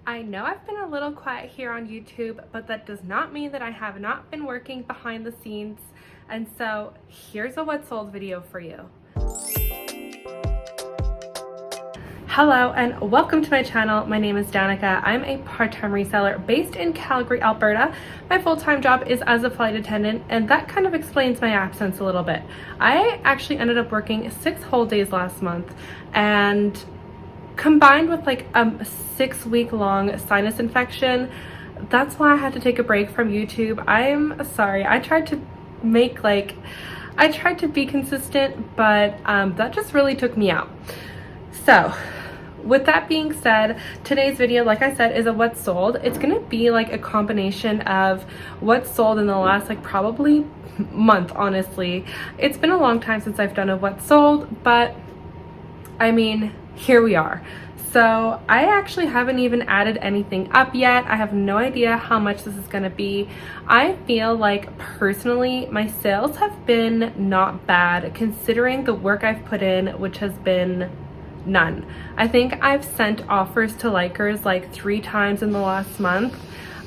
I know I've been a little quiet here on YouTube, but that does not mean that I have not been working behind the scenes. And so here's a what sold video for you. Hello and welcome to my channel. My name is Danica. I'm a part-time reseller based in Calgary, Alberta. My full-time job is as a flight attendant, and that kind of explains my absence a little bit. I actually ended up working 6 whole days last month, and combined with like a 6-week-long sinus infection, that's why I had to take a break from YouTube. I'm sorry. I tried to be consistent, but that just really took me out. So with that being said, today's video, like I said, is a what's sold. It's gonna be like a combination of what's sold in the last probably month, honestly. It's been a long time since I've done a what's sold, but I mean, here we are. So I actually haven't even added anything up yet. I have no idea how much this is gonna be. I feel like personally my sales have been not bad considering the work I've put in, which has been none. I think I've sent offers to likers like 3 times in the last month.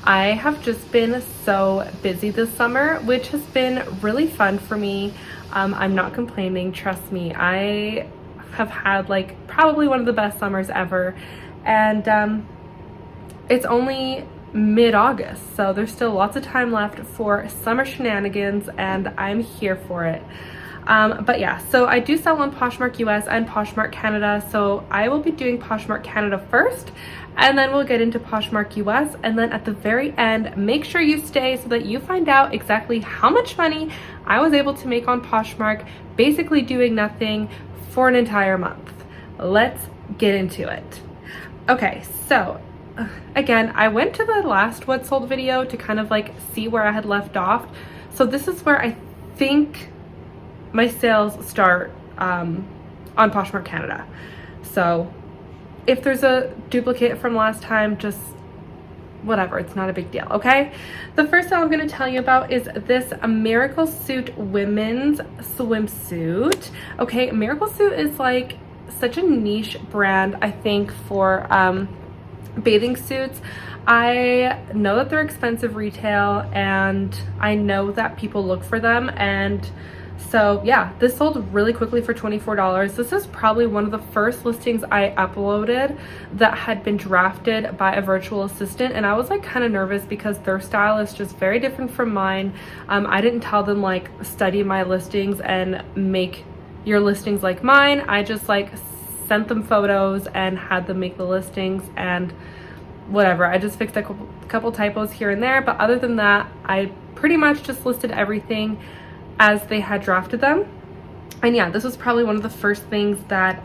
I have just been so busy this summer, which has been really fun for me. I'm not complaining, trust me. I have had probably one of the best summers ever, and it's only mid-August, so there's still lots of time left for summer shenanigans, and I'm here for it. But yeah, so I do sell on Poshmark US and Poshmark Canada, so I will be doing Poshmark Canada first, and then we'll get into Poshmark US, and then at the very end, make sure you stay so that you find out exactly how much money I was able to make on Poshmark, basically doing nothing for an entire month. Let's get into it. Okay, so again, I went to the last what sold video to kind of see where I had left off. So this is where I think my sales start on Poshmark Canada. So if there's a duplicate from last time, just whatever, it's not a big deal, okay? The first thing I'm going to tell you about is this Miracle Suit women's swimsuit. Okay, Miracle Suit is like such a niche brand, I think, for bathing suits. I know that they're expensive retail, and I know that people look for them, and so yeah, this sold really quickly for $24. This is probably one of the first listings I uploaded that had been drafted by a virtual assistant, and I was kind of nervous because their style is just very different from mine. I didn't tell them study my listings and make your listings like mine. I just sent them photos and had them make the listings, and whatever. I just fixed a couple typos here and there, but other than that, I pretty much just listed everything as they had drafted them. And yeah, this was probably one of the first things that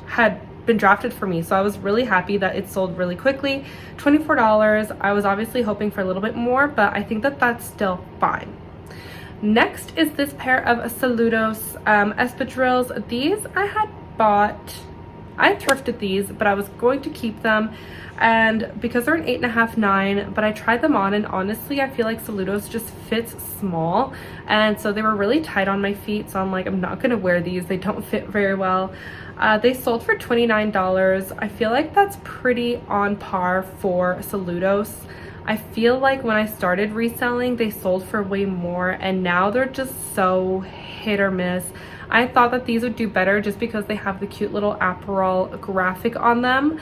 had been drafted for me, so I was really happy that it sold really quickly. $24. I was obviously hoping for a little bit more, but I think that that's still fine. Next is this pair of Saludos espadrilles. These I had bought, I thrifted these, but I was going to keep them, and because they're an 8.5, 9, but I tried them on, and honestly I feel like Saludos just fits small, and so they were really tight on my feet, so I'm like, I'm not gonna wear these, they don't fit very well. They sold for $29. I feel like that's pretty on par for Saludos. I feel like when I started reselling, they sold for way more, and now they're just so hit or miss. I thought that these would do better just because they have the cute little Aperol graphic on them,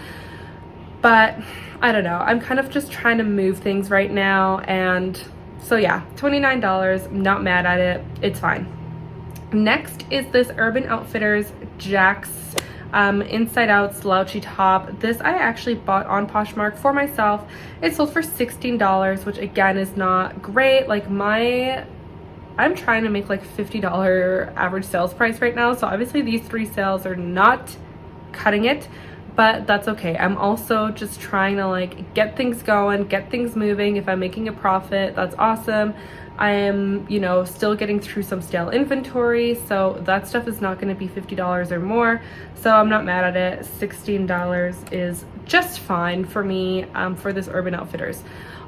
but I don't know. I'm kind of just trying to move things right now, and so yeah, $29, not mad at it, it's fine. Next is this Urban Outfitters Jax inside out slouchy top. This I actually bought on Poshmark for myself. It sold for $16, which again is not great. I'm trying to make $50 average sales price right now, so obviously these 3 sales are not cutting it, but that's okay. I'm also just trying to get things going, get things moving. If I'm making a profit, that's awesome. I am, still getting through some stale inventory, so that stuff is not going to be $50 or more, so I'm not mad at it. $16 is just fine for me for this Urban Outfitters.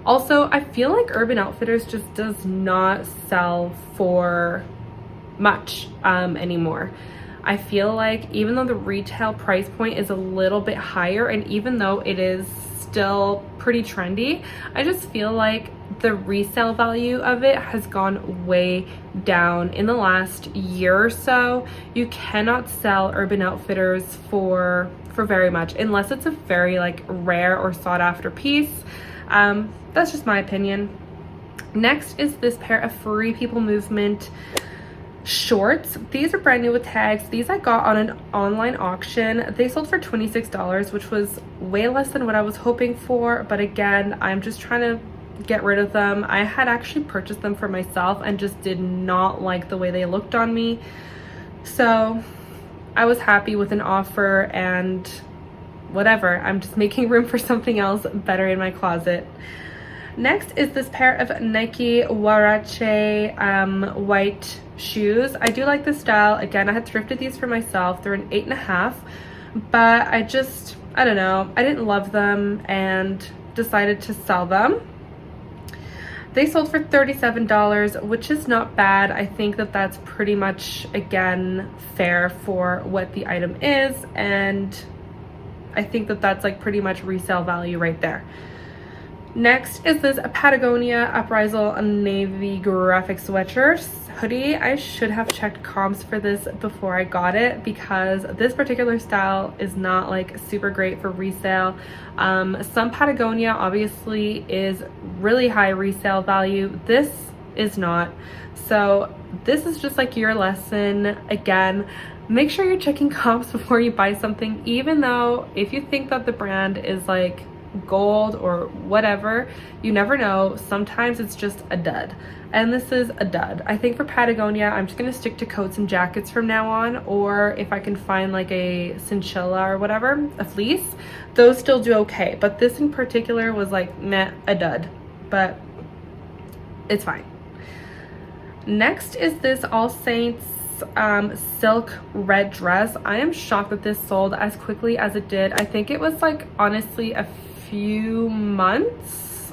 Also, I feel like Urban Outfitters just does not sell for much anymore. I feel like even though the retail price point is a little bit higher, and even though it is still pretty trendy. I just feel like the resale value of it has gone way down in the last year or so. You cannot sell Urban Outfitters for very much unless it's a very like rare or sought after piece. That's just my opinion. Next is this pair of Free People Movement shorts. These are brand new with tags. These I got on an online auction. They sold for $26, which was way less than what I was hoping for, but again, I'm just trying to get rid of them. I had actually purchased them for myself and just did not like the way they looked on me, so I was happy with an offer and whatever. I'm just making room for something else better in my closet. Next is this pair of Nike Huarache white shoes. I do like this style. Again, I had thrifted these for myself. They're an 8.5, but I don't know, I didn't love them and decided to sell them. They sold for $37, which is not bad. I think that that's pretty much, again, fair for what the item is, and I think that that's like pretty much resale value right there. Next is this Patagonia Uprisal Navy graphic sweatshirt hoodie. I should have checked comps for this before I got it because this particular style is not like super great for resale. Some Patagonia obviously is really high resale value. This is not. So this is just like your lesson. Again, make sure you're checking comps before you buy something, even though if you think that the brand is like gold or whatever, you never know. Sometimes it's just a dud, and this is a dud. I think for Patagonia, I'm just gonna stick to coats and jackets from now on, or if I can find like a chinchilla or whatever, a fleece, those still do okay, but this in particular was like meh, a dud, but it's fine. Next is this All Saints silk red dress. I am shocked that this sold as quickly as it did. I think it was like honestly a few months,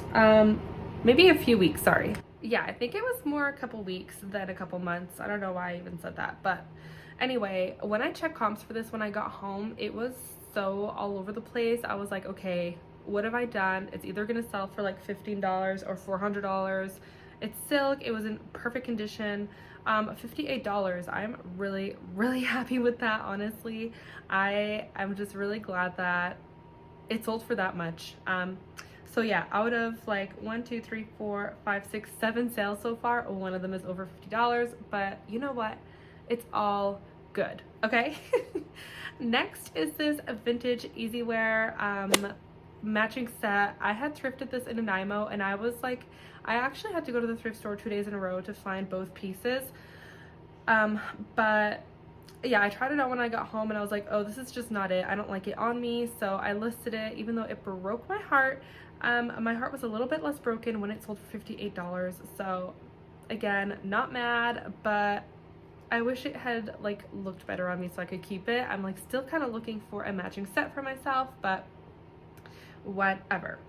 maybe a few weeks, sorry. Yeah, I think it was more a couple weeks than a couple months. I don't know why I even said that, but anyway, when I checked comps for this when I got home, it was so all over the place. I was like, okay, what have I done? It's either gonna sell for like $15 or $400. It's silk, it was in perfect condition. $58. I'm really happy with that, honestly. I'm just really glad that it sold for that much. So yeah, out of like 1, 2, 3, 4, 5, 6, 7 sales so far, one of them is over $50, but you know what? It's all good, okay? Next is this vintage easy wear matching set. I had thrifted this in Nanaimo, and I was like, I actually had to go to the thrift store 2 days in a row to find both pieces. But yeah, I tried it out when I got home and I was like, oh, this is just not it. I don't like it on me. So I listed it, even though it broke my heart. My heart was a little bit less broken when it sold for $58. So again, not mad, but I wish it had like looked better on me so I could keep it. I'm like still kind of looking for a matching set for myself, but whatever.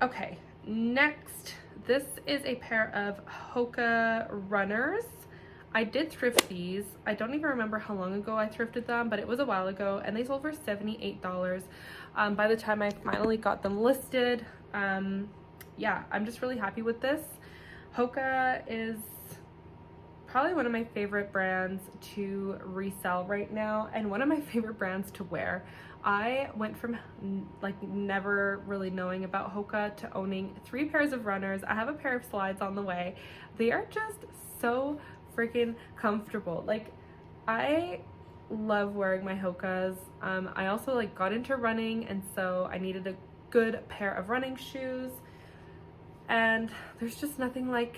Okay, next, this is a pair of Hoka runners. I did thrift these. I don't even remember how long ago I thrifted them, but it was a while ago, and they sold for $78. By the time I finally got them listed, yeah, I'm just really happy with this. Hoka is probably one of my favorite brands to resell right now, and one of my favorite brands to wear. I went from like never really knowing about Hoka to owning 3 pairs of runners. I have a pair of slides on the way. They are just so freaking comfortable. Like, I love wearing my Hokas. I also like got into running, and so I needed a good pair of running shoes, and there's just nothing like,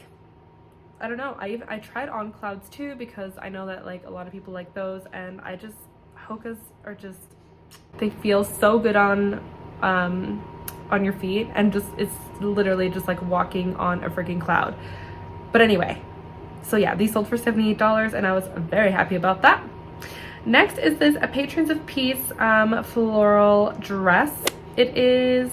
I don't know, I tried On Clouds too because I know that like a lot of people like those, and Hokas are just, they feel so good on your feet, and just, it's literally just like walking on a freaking cloud. But anyway, so yeah, these sold for $78, and I was very happy about that. Next is this a Patrons of Peace floral dress. It is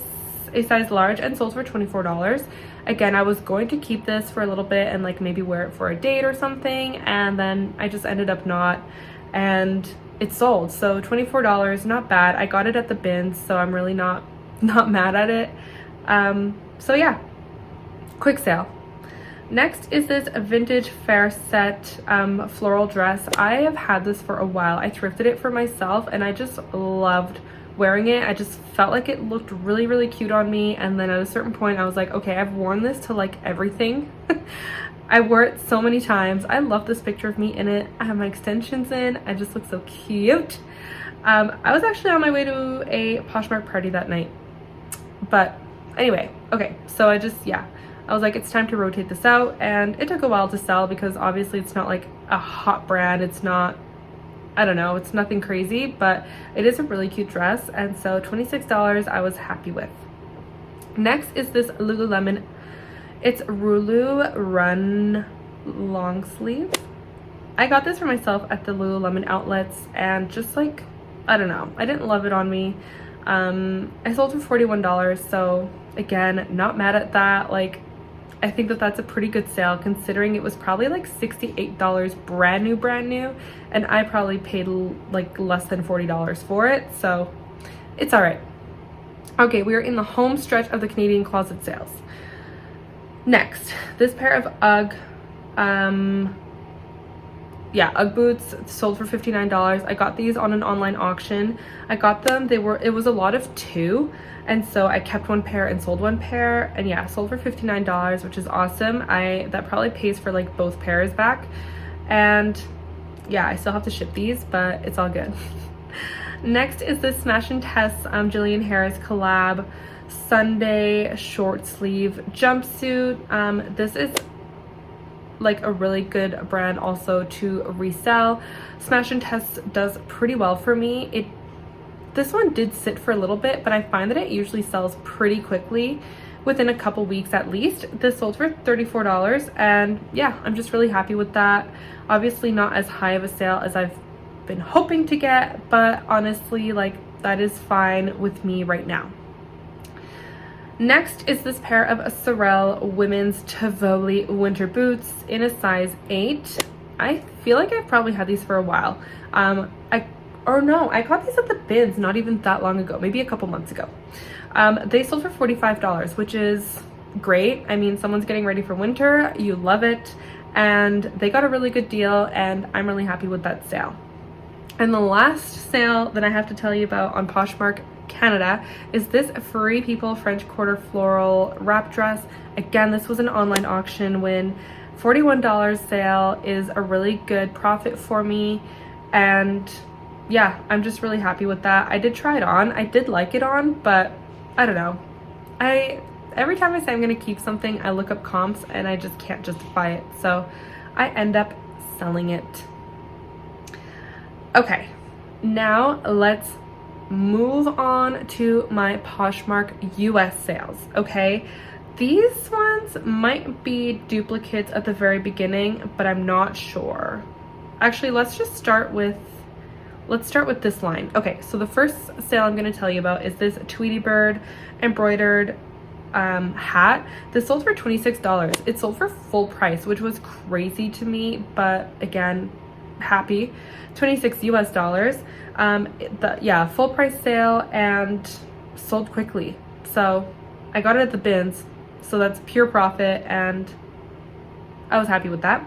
a size large and sold for $24. Again, I was going to keep this for a little bit and like maybe wear it for a date or something, and then I just ended up not, and it sold. So $24, not bad. I got it at the bins, so I'm really not not mad at it. So yeah, quick sale. Next is this vintage fair set floral dress. I have had this for a while. I thrifted it for myself and I just loved wearing it. I just felt like it looked really, really cute on me. And then at a certain point I was like, okay, I've worn this to like everything. I wore it so many times. I love this picture of me in it. I have my extensions in. I just look so cute. I was actually on my way to a Poshmark party that night. But anyway, okay, so I was like, it's time to rotate this out, and it took a while to sell because obviously it's not like a hot brand. It's not, I don't know, it's nothing crazy, but it is a really cute dress, and so $26 I was happy with. Next is this Lululemon. It's Rulu Run long sleeve. I got this for myself at the Lululemon outlets, and just like, I don't know, I didn't love it on me. I sold for $41, so again, not mad at that. Like, I think that that's a pretty good sale considering it was probably like $68 brand new, and I probably paid like less than $40 for it, so it's all right. Okay, we are in the home stretch of the Canadian closet sales. Next, this pair of UGG UGG boots sold for $59. I got these on an online auction. I got them, it was a lot of two, and so I kept one pair and sold one pair, and yeah, sold for $59, which is awesome. That probably pays for like both pairs back, and yeah, I still have to ship these, but it's all good. Next is this Smash and Tess Jillian Harris collab Sunday short sleeve jumpsuit. This is like a really good brand also to resell. Smash and Test does pretty well for me. This one did sit for a little bit, but I find that it usually sells pretty quickly within a couple weeks at least. This sold for $34, and yeah, I'm just really happy with that. Obviously not as high of a sale as I've been hoping to get, but honestly, like, that is fine with me right now. Next is this pair of Sorel women's Tivoli winter boots in a size 8. I feel like I've probably had these for a while. I got these at the bins not even that long ago, maybe a couple months ago. They sold for $45, which is great. I mean, someone's getting ready for winter, you love it, and they got a really good deal, and I'm really happy with that sale. And the last sale that I have to tell you about on Poshmark Canada is this Free People French Quarter floral wrap dress. Again, this was an online auction win. $41 sale is a really good profit for me, and yeah, I'm just really happy with that. I did try it on. I did like it on, but I don't know. Every time I say I'm gonna keep something, I look up comps and I just can't justify it, so I end up selling it. Okay, now let's move on to my Poshmark US sales. Okay, these ones might be duplicates at the very beginning, but I'm not sure. Actually, let's start with this line. Okay, so the first sale I'm going to tell you about is this Tweety Bird embroidered hat. This sold for $26. It sold for full price, which was crazy to me, but again, happy. $26 US. Yeah, full price sale and sold quickly. So I got it at the bins, so that's pure profit, and I was happy with that.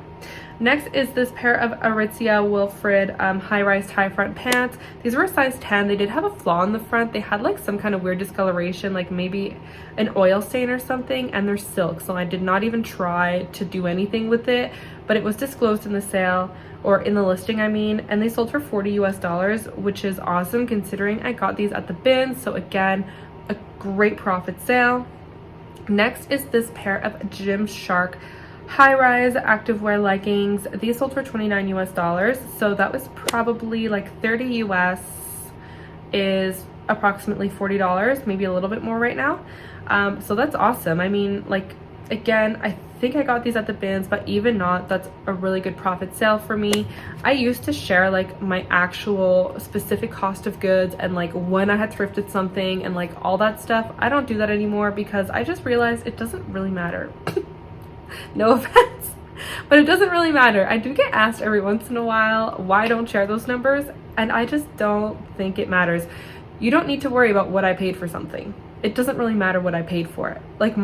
Next is this pair of Aritzia Wilfred high-rise tie front pants. These were a size 10. They did have a flaw in the front. They had like some kind of weird discoloration, like maybe an oil stain or something, and they're silk, so I did not even try to do anything with it, but it was disclosed in the sale, or in the listing I mean, and they sold for $40 US, which is awesome considering I got these at the bin. So again, a great profit sale. Next is this pair of Gymshark high-rise activewear leggings. These sold for $29 US, so that was probably like 30 US is approximately $40, maybe a little bit more right now. So that's awesome. I mean, like, again, I think I got these at the bins, but even not, that's a really good profit sale for me. I used to share like my actual specific cost of goods and like when I had thrifted something and like all that stuff. I don't do that anymore because I just realized it doesn't really matter. No offense, but it doesn't really matter. I do get asked every once in a while why I don't share those numbers, and I just don't think it matters. You don't need to worry about what I paid for something. it doesn't really matter what I paid for it. Like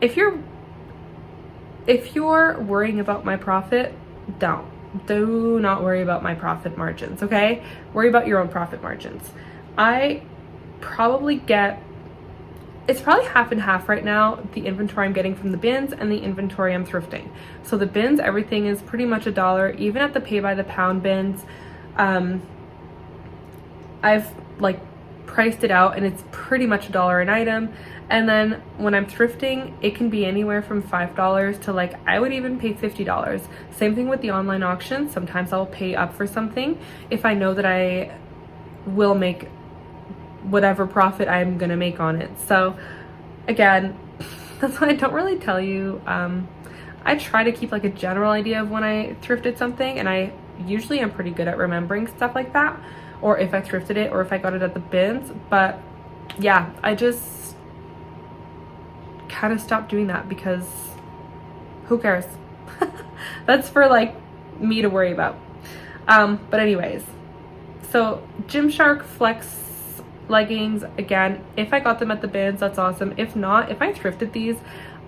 if you're worrying about my profit, do not worry about my profit margins, okay? Worry about your own profit margins. I probably get, it's probably half and half right now, the inventory I'm getting from the bins and the inventory I'm thrifting. So the bins, everything is pretty much $1. Even at the pay by the pound bins, I've like priced it out and it's pretty much $1 an item. And then when I'm thrifting, it can be anywhere from $5 to like, I would even pay $50. Same thing with the online auction. Sometimes I'll pay up for something if I know that I will make whatever profit I'm gonna make on it. So again, that's why I don't really tell you. I try to keep like a general idea of when I thrifted something, and I usually am pretty good at remembering stuff like that, or if I thrifted it or if I got it at the bins. But yeah, I just kind of stopped doing that because who cares? That's for like me to worry about. But anyways, so Gymshark Flex leggings, again, if I got them at the bins, that's awesome. If not, if I thrifted these,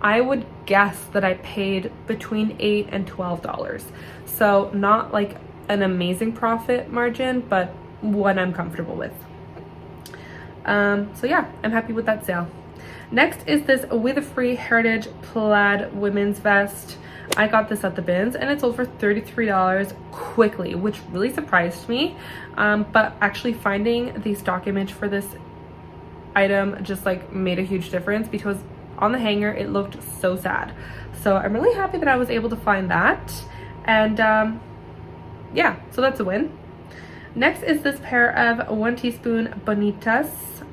I would guess that I paid between $8 and $12. So not like an amazing profit margin, but one I'm comfortable with. So yeah, I'm happy with that sale. Next is this With Free Heritage plaid women's vest. I got this at the bins and it sold for $33 quickly, which really surprised me. But actually finding the stock image for this item just like made a huge difference, because on the hanger it looked so sad. So I'm really happy that I was able to find that. And yeah, so that's a win. Next is this pair of 1 teaspoon Bonitas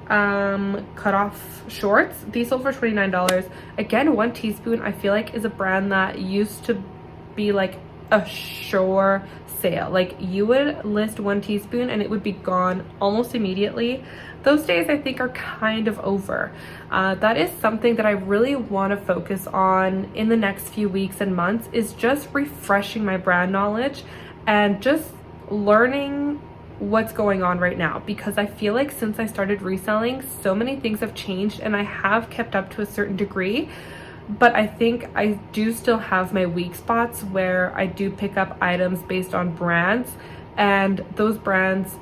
cut off shorts. These sold for $29. Again, 1 teaspoon I feel like is a brand that used to be like a sure sale. Like you would list 1 teaspoon and it would be gone almost immediately. Those days I think are kind of over. That is something that I really want to focus on in the next few weeks and months, is just refreshing my brand knowledge and just learning what's going on right now, because I feel like since I started reselling, so many things have changed and I have kept up to a certain degree, but I think I do still have my weak spots where I do pick up items based on brands, and those brands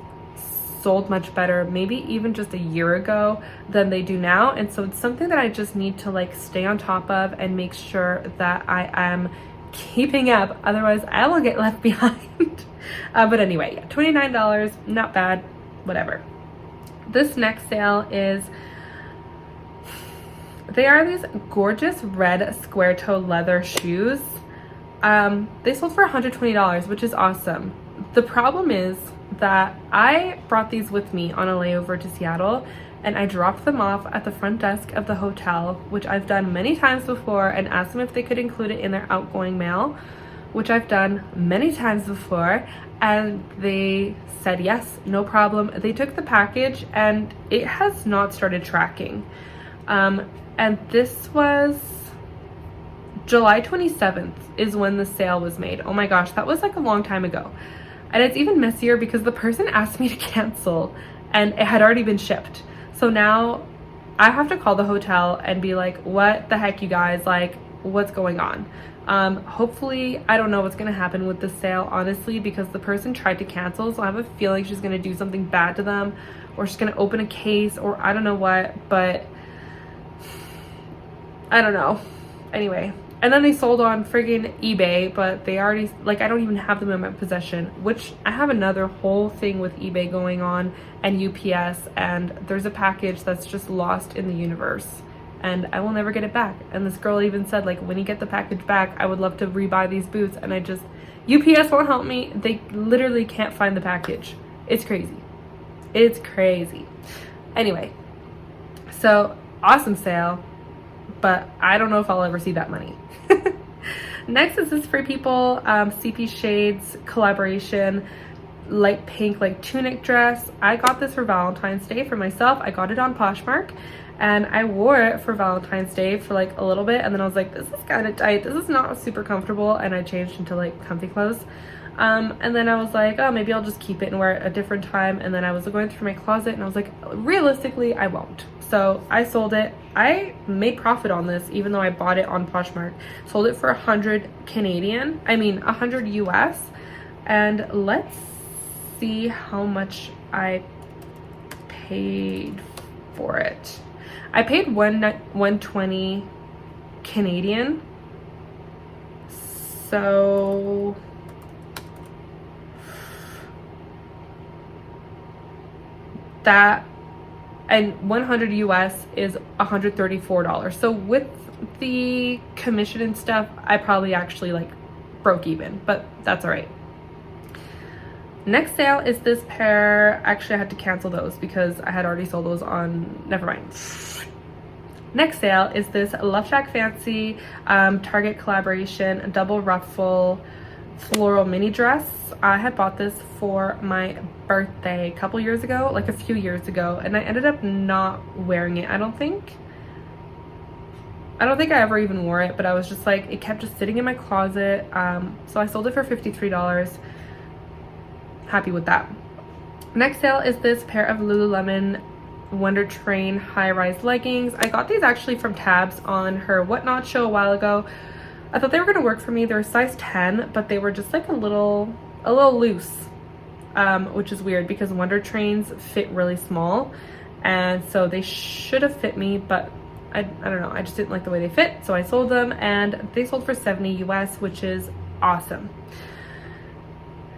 sold much better maybe even just a year ago than they do now. And so it's something that I just need to like stay on top of and make sure that I am keeping up, otherwise I will get left behind. But anyway, yeah, $29, not bad, whatever. This next sale is, they are these gorgeous red square toe leather shoes. They sold for $120, which is awesome. The problem is that I brought these with me on a layover to Seattle, and I dropped them off at the front desk of the hotel, which I've done many times before, and asked them if they could include it in their outgoing mail, which I've done many times before, and they said yes, no problem. They took the package and it has not started tracking. And this was July 27th is when the sale was made. Oh my gosh, that was like a long time ago. And it's even messier because the person asked me to cancel and it had already been shipped. So now I have to call the hotel and be like, what the heck, you guys, like, what's going on? Hopefully, I don't know what's gonna happen with the sale, honestly, because the person tried to cancel, so I have a feeling she's gonna do something bad to them, or she's gonna open a case, or I don't know what, but I don't know. Anyway, and then they sold on friggin' eBay, but they already, like, I don't even have them in my possession, which I have another whole thing with eBay going on, and UPS, and there's a package that's just lost in the universe, and I will never get it back. And this girl even said, like, when you get the package back, I would love to rebuy these boots. And I just, UPS won't help me. They literally can't find the package. It's crazy. It's crazy. Anyway, so awesome sale, but I don't know if I'll ever see that money. Next is this Free People CP Shades collaboration light pink like tunic dress. I got this for Valentine's Day for myself. I got it on Poshmark. And I wore it for Valentine's Day for like a little bit, and then I was like, this is kind of tight, this is not super comfortable, and I changed into like comfy clothes. And then I was like, oh, maybe I'll just keep it and wear it a different time. And then I was going through my closet and I was like, realistically, I won't. So I sold it. I made profit on this, even though I bought it on Poshmark. Sold it for 100 Canadian, 100 US. And let's see how much I paid for it. I paid 120 Canadian. So that, and 100 US is $134. So with the commission and stuff, I probably actually like broke even, but that's all right. Next sale is this pair. Actually, I had to cancel those because I had already sold those on, never mind. Next sale is this Love Shack Fancy Target collaboration double ruffle floral mini dress. I had bought this for my birthday a couple years ago, like a few years ago, and I ended up not wearing it. I don't think I ever even wore it, but I was just like, it kept just sitting in my closet. So I sold it for $53. Happy with that. Next sale is this pair of Lululemon Wonder Train high-rise leggings. I got these actually from Tabs on her Whatnot show a while ago. I thought they were gonna work for me. They're size 10, but they were just like a little loose, which is weird because Wonder Trains fit really small, and so they should have fit me, but I don't know. I just didn't like the way they fit, so I sold them, and they sold for 70 US, which is awesome.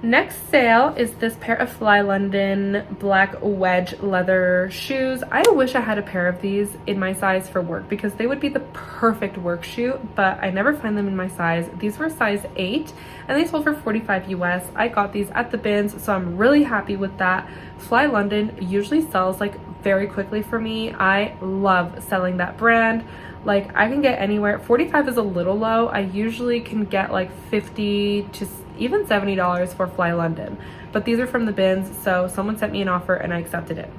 Next sale is this pair of Fly London black wedge leather shoes. I wish I had a pair of these in my size for work because they would be the perfect work shoe, but I never find them in my size. These were size 8 and they sold for 45 US. I got these at the bins, so I'm really happy with that. Fly London usually sells like very quickly for me. I love selling that brand. Like I can get anywhere. 45 is a little low. I usually can get like 50 to even $70 for Fly London, but these are from the bins, so someone sent me an offer and I accepted it.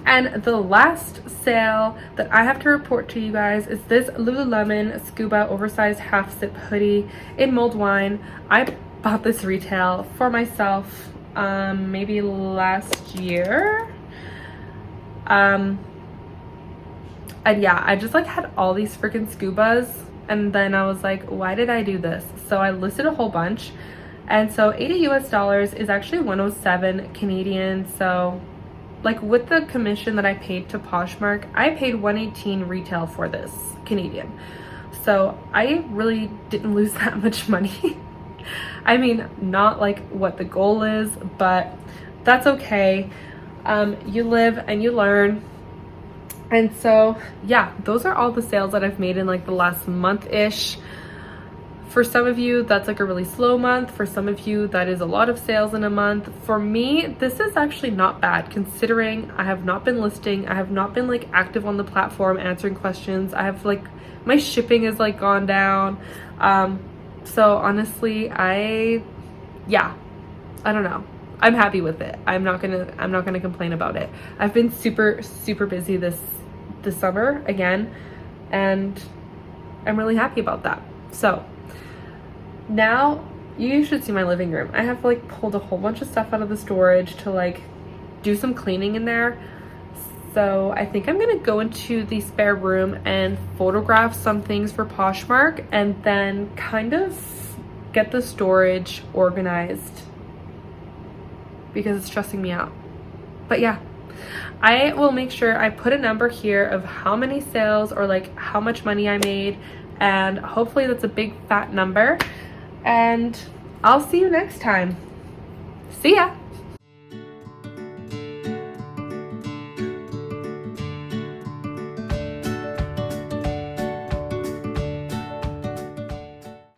And the last sale that I have to report to you guys is this Lululemon Scuba oversized half zip hoodie in mulled wine. I bought this retail for myself maybe last year. And yeah, I just like had all these freaking scubas, and then I was like, why did I do this? So I listed a whole bunch, and so 80 US is actually 107 Canadian. So like with the commission that I paid to Poshmark, I paid 118 retail for this Canadian. So I really didn't lose that much money. I mean, not like what the goal is, but that's okay. You live and you learn. And so yeah, those are all the sales that I've made in like the last month-ish. For some of you, that's like a really slow month. For some of you, that is a lot of sales in a month. For me, this is actually not bad considering I have not been listing. I have not been like active on the platform answering questions. I have like, my shipping has like gone down. So honestly, I don't know. I'm happy with it. I'm not gonna complain about it. I've been super busy this summer again, and I'm really happy about that. So now you should see my living room. I have like pulled a whole bunch of stuff out of the storage to like do some cleaning in there. So I think I'm gonna go into the spare room and photograph some things for Poshmark and then kind of get the storage organized because it's stressing me out. But yeah, I will make sure I put a number here of how many sales or like how much money I made, and hopefully that's a big fat number. And I'll see you next time. See ya.